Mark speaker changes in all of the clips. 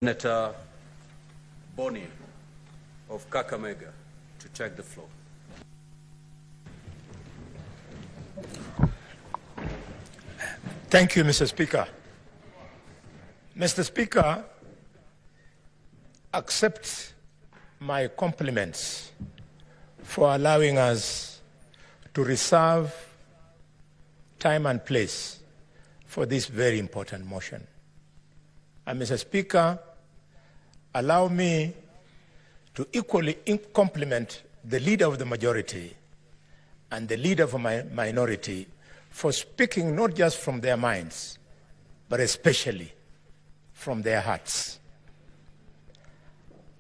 Speaker 1: Senator Boni of Kakamega to take the floor.
Speaker 2: Thank you, Mr. Speaker. Mr. Speaker, accept my compliments for allowing us to reserve time and place for this very important motion. And Mr. Speaker, allow me to equally compliment the leader of the majority and the leader of my minority for speaking not just from their minds, but especially from their hearts.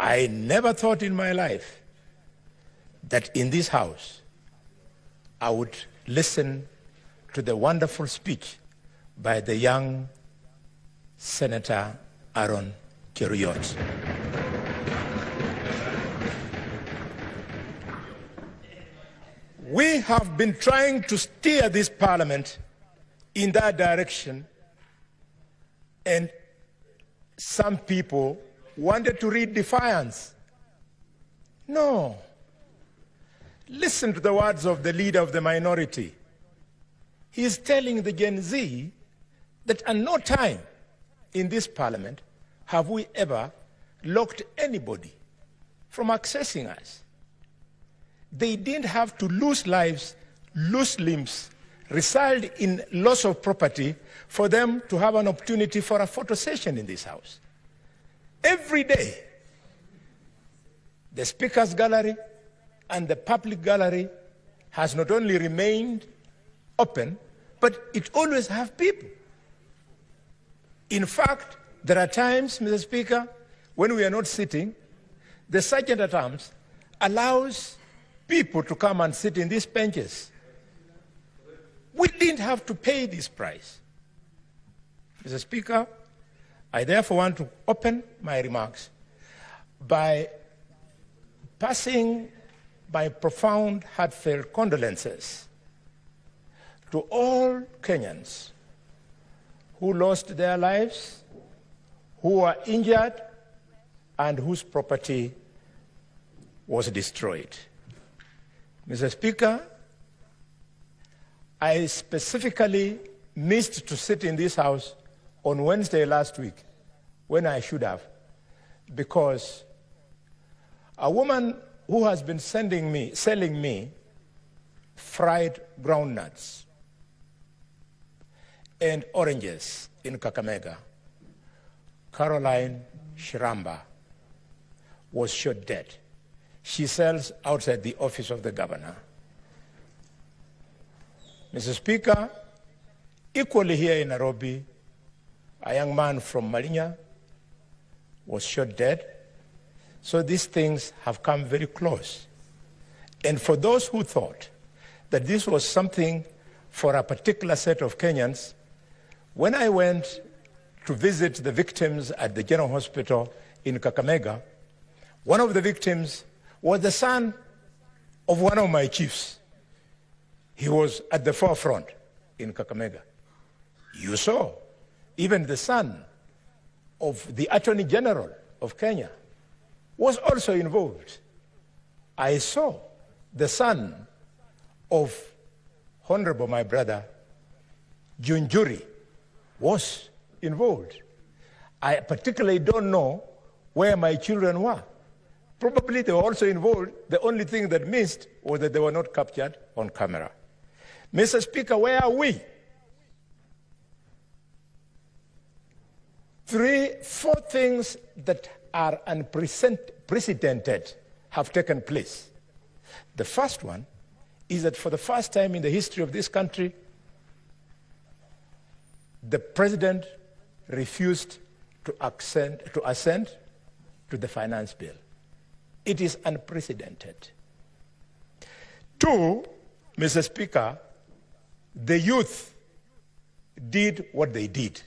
Speaker 2: I never thought in my life that in this House I would listen to the wonderful speech by the young Senator Aaron Cheruiyot. We have been trying to steer this parliament in that direction, and some people wanted to read defiance. No. Listen to the words of the leader of the minority. He is telling the Gen Z that at no time in this parliament have we ever locked anybody from accessing us. They didn't have to lose lives, lose limbs, result in loss of property for them to have an opportunity for a photo session in this House. Every day, the Speaker's Gallery and the public gallery has not only remained open, but it always has people. In fact, there are times, Mr. Speaker, when we are not sitting, the Sergeant at Arms allows people to come and sit in these benches. We didn't have to pay this price. Mr. Speaker, I therefore want to open my remarks by passing my profound, heartfelt condolences to all Kenyans who lost their lives, who were injured, and whose property was destroyed. Mr. Speaker, I specifically missed to sit in this House on Wednesday last week when I should have, because a woman who has been selling me fried groundnuts and oranges in Kakamega, Caroline Shiramba, was shot dead. She sells outside the office of the governor. Mr. Speaker, equally here in Nairobi, a young man from Malinya was shot dead. So these things have come very close. And for those who thought that this was something for a particular set of Kenyans, when I went to visit the victims at the General Hospital in Kakamega, one of the victims was the son of one of my chiefs. He was at the forefront in Kakamega. You saw, even the son of the Attorney General of Kenya was also involved. I saw the son of Honorable my brother Junjuri was involved. I particularly don't know where my children were. Probably they were also involved. The only thing that missed was that they were not captured on camera. Mr. Speaker, where are we? 4 things that are unprecedented have taken place. The first one is that for the first time in the history of this country, the president refused to assent to the finance bill. It is unprecedented. 2, Mr. Speaker, the youth did what they did.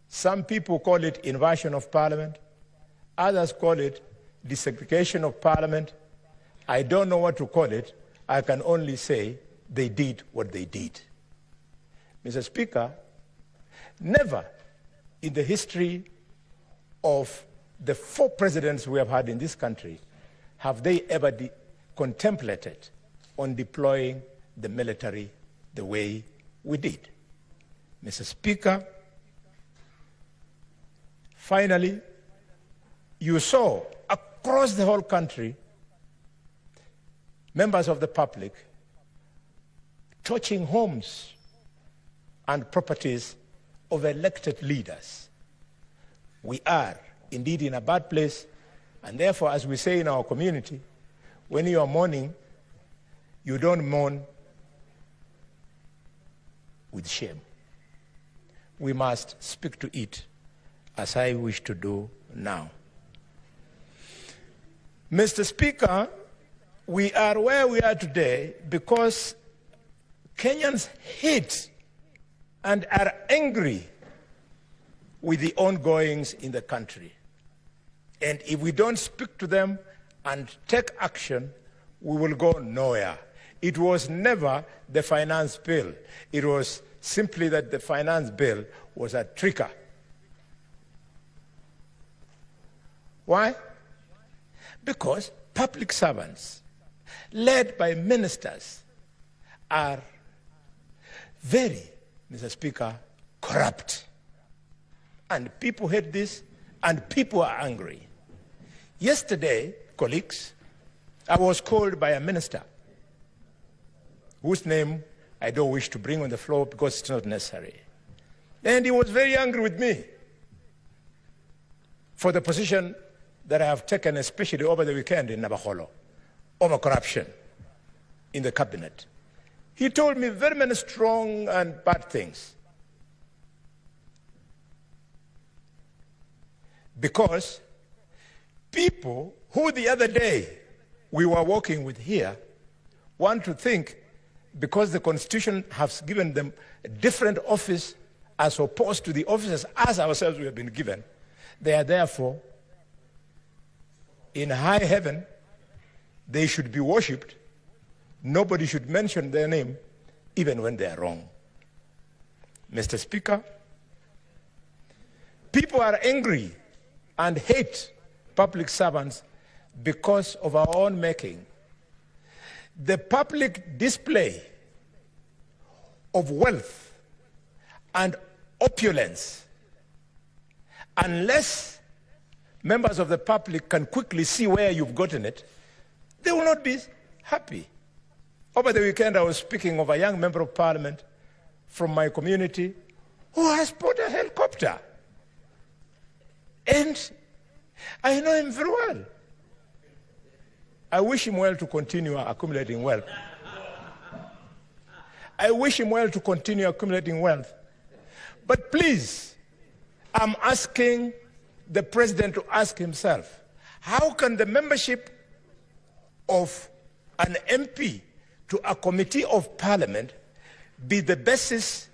Speaker 2: Some people call it inversion of parliament. Others call it desegregation of parliament. I don't know what to call it. I can only say they did what they did. Mr. Speaker, never in the history of the 4 presidents we have had in this country, have they ever contemplated on deploying the military the way we did? Mr. Speaker, finally, you saw across the whole country members of the public torching homes and properties of elected leaders. We are indeed in a bad place, and therefore, as we say in our community, when you are mourning, you don't mourn with shame. We must speak to it, as I wish to do now. Mr. Speaker, we are where we are today because Kenyans hate and are angry with the ongoings in the country. And if we don't speak to them and take action, we will go nowhere. It was never the finance bill. It was simply that the finance bill was a trigger. Why? Because public servants, led by ministers, are very, Mr. Speaker, corrupt. And people hate this, and people are angry. Yesterday, colleagues, I was called by a minister whose name I don't wish to bring on the floor because it's not necessary. And he was very angry with me for the position that I have taken, especially over the weekend in Nabaholo, over corruption in the cabinet. He told me very many strong and bad things. Because people who the other day we were working with here want to think because the Constitution has given them a different office as opposed to the offices as ourselves we have been given, they are therefore in high heaven, they should be worshipped. Nobody should mention their name, even when they are wrong. Mr. Speaker, people are angry and hate public servants because of our own making. The public display of wealth and opulence, unless members of the public can quickly see where you've gotten it, they will not be happy. Over the weekend, I was speaking of a young member of parliament from my community who has bought a helicopter. And I know him very well. I wish him well to continue accumulating wealth. I wish him well to continue accumulating wealth. But please, I'm asking the president to ask himself, how can the membership of an MP to a committee of parliament be the basis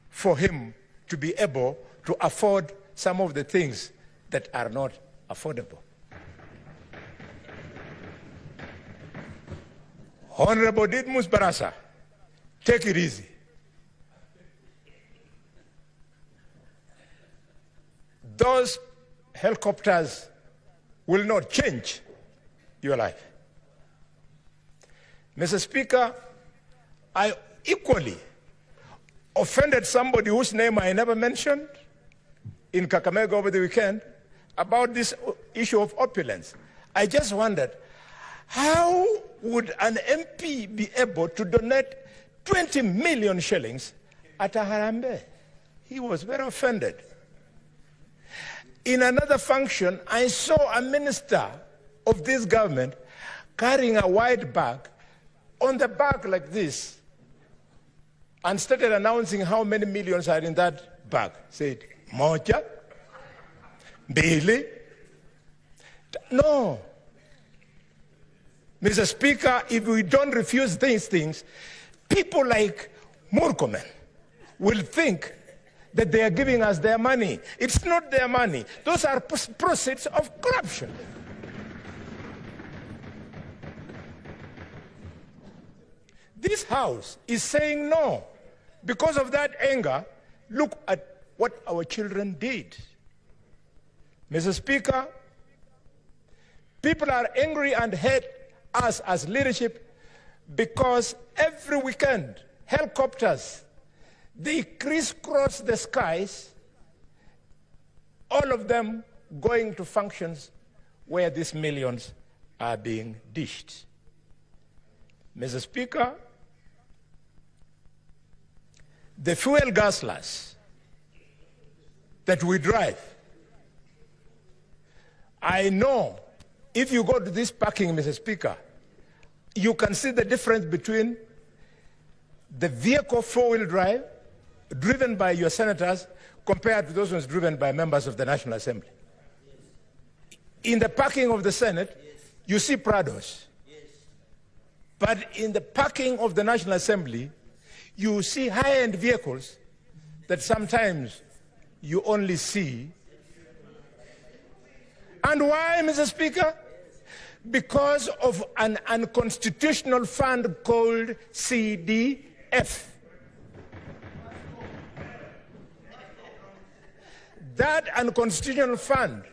Speaker 2: for him to be able to afford some of the things that are not affordable? Honorable Didmus Barasa, take it easy. Those helicopters will not change your life. Mr. Speaker, I equally offended somebody whose name I never mentioned in Kakamega over the weekend about this issue of opulence. I just wondered, how would an MP be able to donate 20 million shillings at a Harambe? He was very offended. In another function, I saw a minister of this government carrying a white bag, on the bag like this, and started announcing how many millions are in that bag. Said, Moja, Bailey. No. Mr. Speaker, if we don't refuse these things, people like Murkomen will think that they are giving us their money. It's not their money. Those are proceeds of corruption. This House is saying no. Because of that anger, look at what our children did. Mr. Speaker, people are angry and hate us as leadership because every weekend, helicopters, they crisscross the skies, all of them going to functions where these millions are being dished. Mr. Speaker, the fuel guzzlers that we drive, I know if you go to this parking, Mr. Speaker, you can see the difference between the vehicle four-wheel drive driven by your senators compared to those ones driven by members of the National Assembly. In the parking of the Senate, you see Prados. But in the parking of the National Assembly, you see high-end vehicles that sometimes you only see. And why, Mr. Speaker? Because of an unconstitutional fund called CDF. That unconstitutional fund,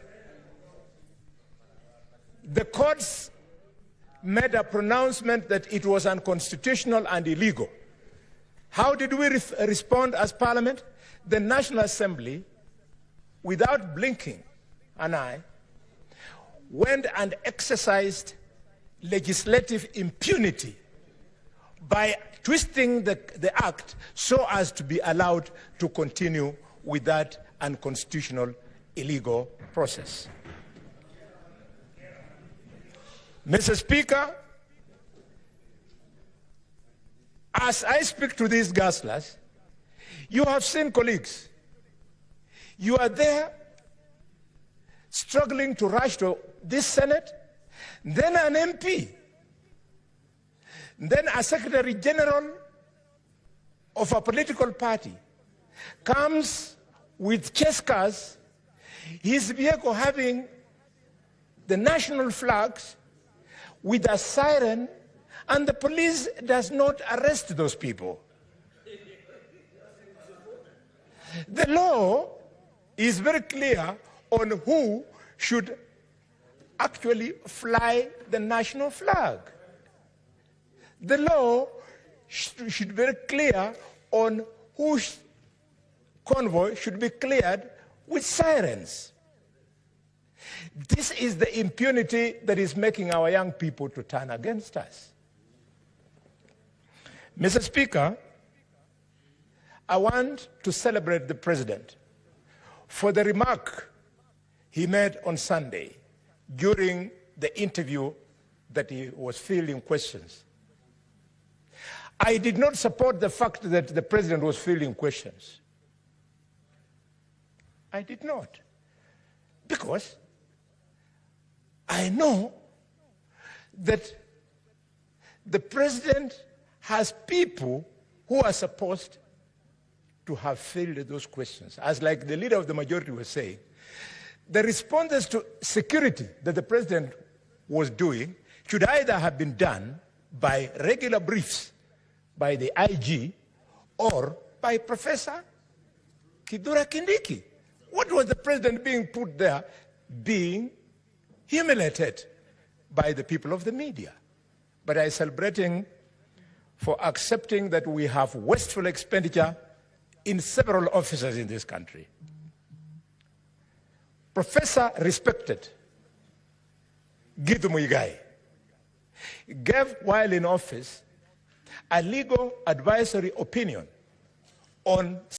Speaker 2: the courts made a pronouncement that it was unconstitutional and illegal. How did we respond as Parliament? The National Assembly, without blinking an eye, went and exercised legislative impunity by twisting the act so as to be allowed to continue with that unconstitutional, illegal process. Mr. Speaker, as I speak to these guzzlers, you have seen colleagues. You are there struggling to rush to this Senate, then an MP, then a Secretary General of a political party comes with chase cars, his vehicle having the national flags with a siren, and the police does not arrest those people. The law is very clear on who should actually fly the national flag. The law should be very clear on whose convoy should be cleared with sirens. This is the impunity that is making our young people to turn against us. Mr. Speaker, I want to celebrate the President for the remark he made on Sunday during the interview that he was fielding questions. I did not support the fact that the President was fielding questions. I did not. Because I know that the President has people who are supposed to have fielded those questions. As like the leader of the majority was saying, the responses to security that the President was doing should either have been done by regular briefs by the IG or by Professor Kidura Kindiki. What was the President being put there being humiliated by the people of the media? But I celebrate him for accepting that we have wasteful expenditure in several offices in this country. Professor respected Githu Muigai gave, while in office, a legal advisory opinion on